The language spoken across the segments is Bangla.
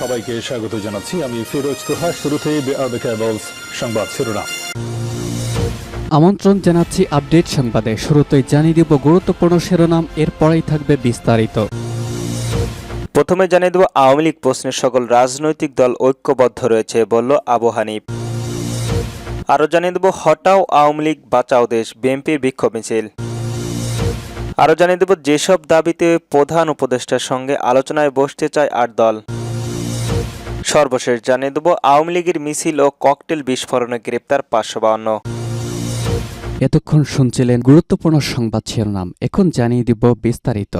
সবাইকে স্বাগত জানাচ্ছি। আমি ফিরোজ তোহা। শুরুতেই সংবাদ শিরোনাম। আমন্ত্রণ জানাচ্ছি আপডেট সংবাদে। শুরুতেই জানিয়ে দিব গুরুত্বপূর্ণ শিরোনাম, এরপরেই থাকবে বিস্তারিত। প্রথমে জানিয়ে দেব আওয়ামী লীগ প্রশ্নে সকল রাজনৈতিক দল ঐক্যবদ্ধ রয়েছে বলল আবু হানিফ। আরও জানিয়ে দেব হটাও আওয়ামী লীগ বাঁচাও দেশ, বিএনপির বিক্ষোভ মিছিল। আরও জানিয়ে দেব যেসব দাবিতে প্রধান উপদেষ্টার সঙ্গে আলোচনায় বসতে চায় ৮ দল। সর্বশেষ জানিয়ে দেব আওয়ামী লীগের মিছিল ও ককটেল বিস্ফোরণে গ্রেপ্তার ৫৫২। এতক্ষণ শুনছিলেন গুরুত্বপূর্ণ সংবাদ শিরোনাম, এখন জানিয়ে দিব বিস্তারিত।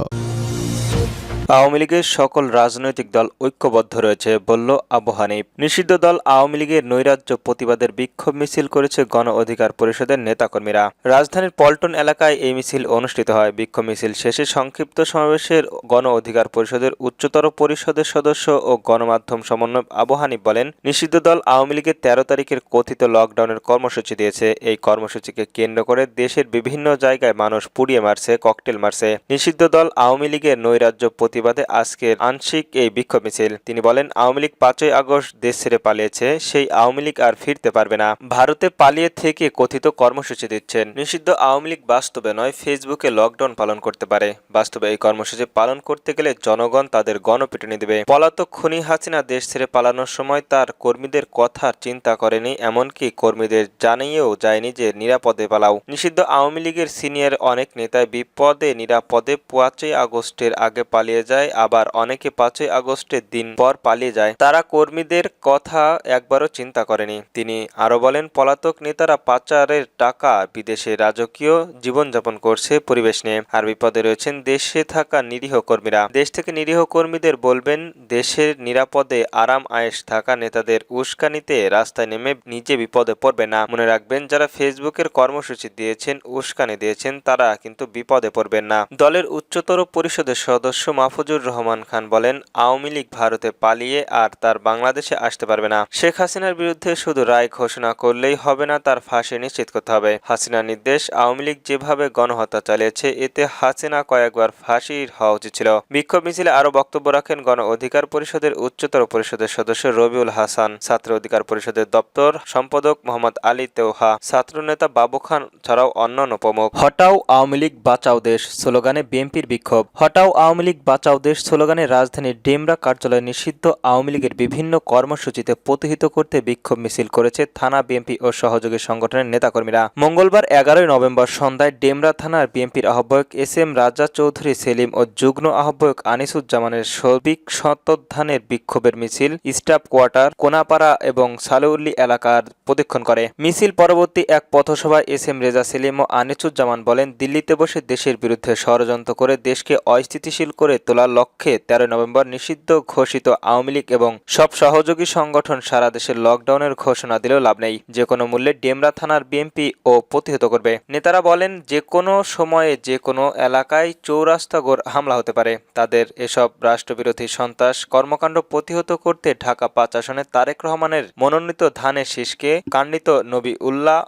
আওয়ামী লীগের সকল রাজনৈতিক দল ঐক্যবদ্ধ রয়েছে বলল আবু হানিফ। নিষিদ্ধ দল আওয়ামী লীগের নৈরাজ্য প্রতিবাদের বিক্ষোভ মিছিল করেছে গণ অধিকার পরিষদের নেতাকর্মীরা। রাজধানীর পল্টন এলাকায় এই মিছিল অনুষ্ঠিত হয়। বিক্ষোভ মিছিল শেষে সংক্ষিপ্ত সমাবেশের গণ অধিকার পরিষদের উচ্চতর পরিষদের সদস্য ও গণমাধ্যম সমন্বয়ক আবু হানিফ বলেন, নিষিদ্ধ দল আওয়ামী লীগের ১৩ তারিখের কথিত লকডাউনের কর্মসূচি দিয়েছে। এই কর্মসূচিকে কেন্দ্র করে দেশের বিভিন্ন জায়গায় মানুষ পুড়িয়ে মারছে, ককটেল মারছে। নিষিদ্ধ দল আওয়ামী লীগের নৈরাজ্য প্রতিবাদে আজকের আংশিক এই বিক্ষোভ মিছিল। তিনি বলেন, আওয়ামী লীগ ৫ই আগস্ট দেশ ছেড়ে পালিয়েছে, সেই আওয়ামী লীগ আর ফিরতে পারবে না। ভারতে পালিয়ে থেকে কথিত কর্মসূচি দিচ্ছেন। নিষিদ্ধ আওয়ামী লীগ বাস্তবে নয়, ফেসবুকে লকডাউন পালন করতে পারে। বাস্তবে এই কর্মসূচি পালন করতে গেলে জনগণ তাদের গণপিটুনি দেবে। পলাতক খুনি হাসিনা দেশ ছেড়ে পালানোর সময় তার কর্মীদের কথা চিন্তা করেনি, এমনকি কর্মীদের জানিয়েও যায়নি যে নিরাপদে পালাও। নিষিদ্ধ আওয়ামী লীগের সিনিয়র অনেক নেতাই বিপদে নিরাপদে ৫ই আগস্টের আগে পালিয়ে যায়, আবার অনেকে ৫ই আগস্টের দিন পর পালিয়ে যায়। তারা কর্মীদের কথা একবারও চিন্তা করেনি। তিনি আরো বলেন, পলাতক নেতারা পাচারের টাকা বিদেশে রাজকীয় জীবনযাপন করছে পরিবেশ নিয়ে, আর বিপদে রয়েছেন দেশে থাকা নিরীহ কর্মীরা। দেশ থেকে নিরীহ কর্মীদের বলবেন, দেশের নিরাপদে আরাম আয়েশ থাকা নেতাদের উস্কানিতে রাস্তায় নেমে নিজে বিপদে পড়বে না। মনে রাখবেন, যারা ফেসবুকের কর্মসূচি দিয়েছেন, উস্কানি দিয়েছেন, তারা কিন্তু বিপদে পড়বেন না। দলের উচ্চতর পরিষদের সদস্য মাহফুজুর রহমান খান বলেন, আওয়ামী লীগ ভারতে পালিয়ে আর তার বাংলাদেশে আসতে পারবে না। শেখ হাসিনার বিরুদ্ধে শুধু রায় ঘোষণা করলেই হবে না, তার ফাঁসি নিশ্চিত করতে হবে। হাসিনার নির্দেশ, আওয়ামী লীগ যেভাবে গণহত্যা চালিয়েছে, এতে হাসিনা কয়েকবার ফাঁসির হওয়া উচিত ছিল। বিক্ষোভ মিছিলে আরো বক্তব্য রাখেন গণ অধিকার পরিষদের উচ্চতর পরিষদের সদস্য রবিউল হাসান, ছাত্র অধিকার পরিষদের দপ্তর সম্পাদক মোহাম্মদ আলী তেওহা, ছাত্রনেতা বাবু খান ছাড়াও অন্যান্য প্রমুখ। হটাও আওয়ামী লীগ বাঁচাও দেশ স্লোগানে বিএনপির বিক্ষোভ। হটাও আওয়ামী লীগ বাঁচাও দেশ স্লোগানে রাজধানীর ডেমরা কার্যালয়ে নিষিদ্ধ আওয়ামী লীগের বিভিন্ন কর্মসূচিতে প্রতিহত করতে বিক্ষোভ মিছিল করেছে থানা বিএনপি ও সহযোগী সংগঠনের নেতাকর্মীরা। মঙ্গলবার ১১ই নভেম্বর সন্ধ্যায় ডেমরা থানার বিএনপির আহ্বায়ক এস এম রাজা চৌধুরী সেলিম ও যুগ্ম আহ্বায়ক আনিসুজ্জামানের সবিক শতোদ্ধানের বিক্ষোভের মিছিল স্টাফ কোয়ার্টার, কোনাপাড়া এবং সালেউল্লি এলাকার প্রদক্ষিণ করে। মিছিল পরবর্তী এক পথসভায় এস এম রেজা সেলিম ও আনিসুজ্জামান বলেন, দিল্লিতে বসে দেশের বিরুদ্ধে ষড়যন্ত্র করে দেশকে অস্থিতিশীল করে তোলার লক্ষ্যে ১৩ নভেম্বর নিষিদ্ধ ঘোষিত আওয়ামী লীগ এবং সব সহযোগী সংগঠন সারা দেশের লকডাউনের ঘোষণা দিলেও লাভ নেই। যে কোনো মূল্যে ডেমরা থানার বিএনপি ও প্রতিহত করবে। নেতারা বলেন, যে কোনো সময়ে যে কোনো এলাকায় চৌরাস্তা হামলা হতে পারে। তাদের এসব রাষ্ট্রবিরোধী সন্ত্রাস কর্মকাণ্ড প্রতিহত করতে ঢাকা ৫ আসনে তারেক রহমানের মনোনীত ধানের শীষকে কাণ্ডিত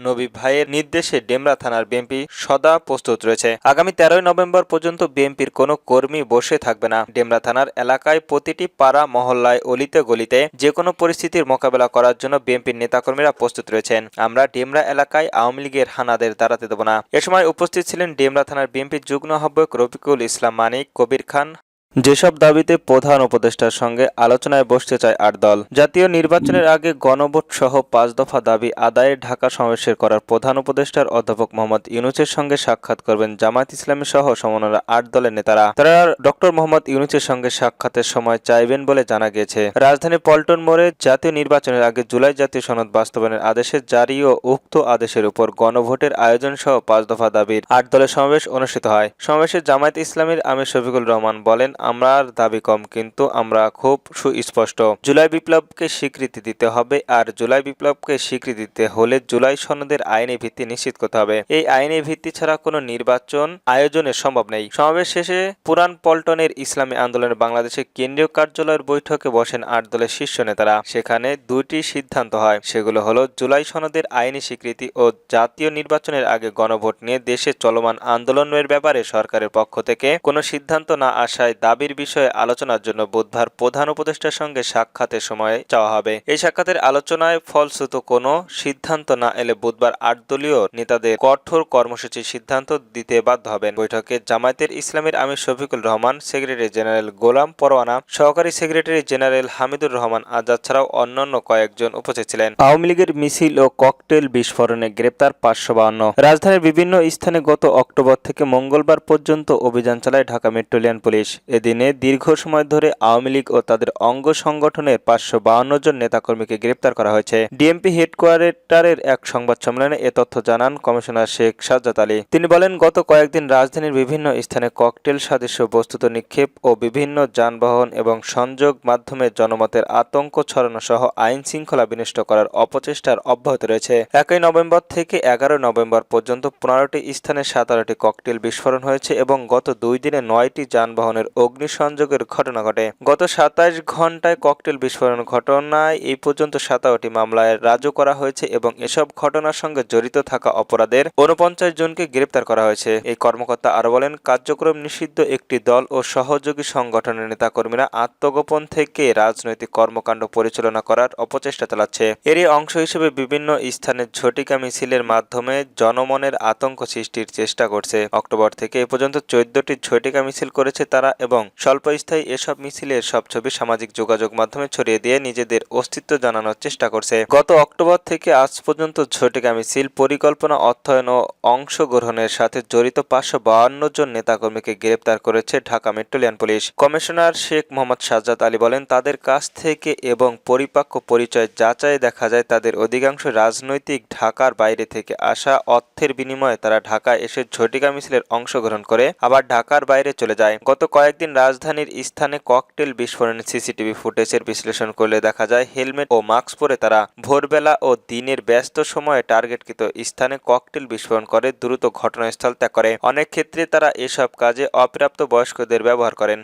নবী ভাইয়ের নির্দেশে ডেমরা থানার বিএনপি সদা প্রস্তুত রয়েছে। আগামী ১৩ নভেম্বর পর্যন্ত বিএনপির কোনো কর্মী বসে থাকবে না। ডেমরা থানার এলাকায় প্রতিটি পাড়া মহল্লায় অলিতে গলিতে যে কোনো পরিস্থিতির মোকাবেলা করার জন্য বিএনপির নেতাকর্মীরা প্রস্তুত রয়েছেন। আমরা ডেমরা এলাকায় আওয়ামী লীগের হানাদের দাঁড়াতে দেব না। এ সময় উপস্থিত ছিলেন ডেমরা থানার বিএনপির যুগ্ম আহ্বায়ক রফিকুল ইসলাম মানিক, কবির খান। যেসব দাবিতে প্রধান উপদেষ্টার সঙ্গে আলোচনায় বসতে চায় ৮ দল। জাতীয় নির্বাচনের আগে গণভোট সহ ৫ দফা দাবি আদায়ে ঢাকা সমাবেশের করার প্রধান উপদেষ্টার অধ্যাপক মোহাম্মদ ইউনূসের সঙ্গে সাক্ষাৎ করবেন জামায়াত ইসলামী সহ সমন্বয়ের 8 দলের নেতারা। তারা ডক্টর মোহাম্মদ ইউনূসের সঙ্গে সাক্ষাতের সময় চাইবেন বলে জানা গিয়েছে। রাজধানীর পল্টন মোড়ে জাতীয় নির্বাচনের আগে জুলাই জাতীয় সনদ বাস্তবায়নের আদেশে জারি ও উক্ত আদেশের উপর গণভোটের আয়োজন সহ ৫ দফা দাবির ৮ দলের সমাবেশ অনুষ্ঠিত হয়। সমাবেশে জামায়াত ইসলামীর আমির শফিকুল রহমান বলেন, আমরা দাবি কম, কিন্তু আমরা খুব সুস্পষ্ট। জুলাই বিপ্লবকে স্বীকৃতি দিতে হবে, আর জুলাই বিপ্লবকে স্বীকৃতি দিতে হলে জুলাই সনদের আইনি ভিত্তি নিশ্চিত করতে হবে। এই আইনি ভিত্তি ছাড়া কোনো নির্বাচন আয়োজনের সম্ভব নেই। সমাবেশ শেষে পুরান পল্টনের ইসলামী আন্দোলনের বাংলাদেশের কেন্দ্রীয় কার্যালয়ের বৈঠকে বসেন ৮ দলের শীর্ষ নেতারা। সেখানে 2টি সিদ্ধান্ত হয়। সেগুলো হলো জুলাই সনদের আইনি স্বীকৃতি ও জাতীয় নির্বাচনের আগে গণভোট নিয়ে দেশে চলমান আন্দোলনের ব্যাপারে সরকারের পক্ষ থেকে কোনো সিদ্ধান্ত না আসায় দাবির বিষয়ে আলোচনার জন্য বুধবার প্রধান উপদেষ্টার সঙ্গে সাক্ষাতের সময় চাওয়া হবে। এই সাক্ষাতের আলোচনায় ফলশ্রুত কোনো সিদ্ধান্ত না এলে বুধবার ৮ দলীয় নেতাদের কঠোর কর্মসূচির সিদ্ধান্ত দিতে বাধ্য হবেন। বৈঠকে জামায়াতের ইসলামীর আমির শফিকুল রহমান, সেক্রেটারি জেনারেল গোলাম পরোয়ানা, সহকারী সেক্রেটারি জেনারেল হামিদুর রহমান আজাদ ছাড়াও অন্যান্য কয়েকজন উপস্থিত ছিলেন। আওয়ামী লীগের মিছিল ও ককটেল বিস্ফোরণে গ্রেপ্তার ৫৫২। রাজধানীর বিভিন্ন স্থানে গত অক্টোবর থেকে মঙ্গলবার পর্যন্ত অভিযান চালায় ঢাকা মেট্রোলিয়ান পুলিশ। এদিনে দীর্ঘ সময় ধরে আওয়ামী লীগ ও তাদের অঙ্গ সংগঠনের ৫৫২ জন নেতাকর্মীকে গ্রেপ্তার করা হয়েছে। ডিএমপি হেডকোয়ার্টারের এক সংবাদ সম্মেলনে এ তথ্য জানান কমিশনার শেখ সাজ্জাদ আলী। তিনি বলেন, গত কয়েকদিন রাজধানীর বিভিন্ন স্থানে ককটেল সদৃশ বস্তুত নিক্ষেপ ও বিভিন্ন যানবাহন এবং সংযোগ মাধ্যমে জনমতের আতঙ্ক ছড়ানো সহ আইন শৃঙ্খলা বিনষ্ট করার অপচেষ্টার অব্যাহত রয়েছে। ১ নভেম্বর থেকে ১১ নভেম্বর পর্যন্ত ১৫টি স্থানে ১৭টি ককটেল বিস্ফোরণ হয়েছে এবং গত ২ দিনে ৯টি যানবাহনের অগ্নিসংযোগের ঘটনা ঘটে। গত ২৭ ঘণ্টায় ককটেল বিস্ফোরণ ঘটনায় এই পর্যন্ত ১৭টি মামলায় রাজু করা হয়েছে এবং এসব ঘটনার সঙ্গে জড়িত থাকা অপরাধের ৪৯ জনকে গ্রেপ্তার করা হয়েছে। এই কর্মকর্তা আরও বলেন, কার্যক্রম নিষিদ্ধ একটি দল ও সহযোগী সংগঠনের নেতাকর্মীরা আত্মগোপন থেকে রাজনৈতিক কর্মকাণ্ড পরিচালনা করার অপচেষ্টা চালাচ্ছে। এরই অংশ হিসেবে বিভিন্ন স্থানে ঝটিকা মিছিলের মাধ্যমে জনমনের আতঙ্ক সৃষ্টির চেষ্টা করছে। অক্টোবর থেকে এ পর্যন্ত ১৪টি ঝটিকা মিছিল করেছে তারা এবং স্বল্পস্থায়ী এসব মিছিলের সব ছবি সামাজিক যোগাযোগ মাধ্যমে ছড়িয়ে দিয়ে নিজেদের অস্তিত্ব জানানোর চেষ্টা করছে। গত অক্টোবর থেকে আজ পর্যন্ত ঝটিকা মিছিল পরিকল্পনা, অর্থায়ন ও অংশগ্রহণের সাথে জড়িত ৫৫২ জন নেতাকর্মীকে গ্রেপ্তার করেছে ঢাকা মেট্রোলিয়ান পুলিশ। কমিশনার শেখ মোহাম্মদ সাজ্জাদ আলী বলেন, তাদের কাছ থেকে এবং পরিপক্ক পরিচয় যাচাই দেখা যায় তাদের অধিকাংশ রাজনৈতিক ঢাকার বাইরে থেকে আসা। অর্থের বিনিময়ে তারা ঢাকায় এসে ঝটিকা মিছিলের অংশগ্রহণ করে আবার ঢাকার বাইরে চলে যায়। গত কয়েকদিন রাজধানীর স্থানে ককটেল বিস্ফোরণের সিসিটিভি ফুটেজের বিশ্লেষণ করলে দেখা যায় হেলমেট ও মাস্ক পরে তারা ভোরবেলা ও দিনের ব্যস্ত সময়ে টার্গেটকৃত স্থানে ককটেল বিস্ফোরণ করে দ্রুত ঘটনাস্থল ত্যাগ করে। অনেক ক্ষেত্রে তারা এসব কাজে অপ্রাপ্ত বয়স্কদের ব্যবহার করেন।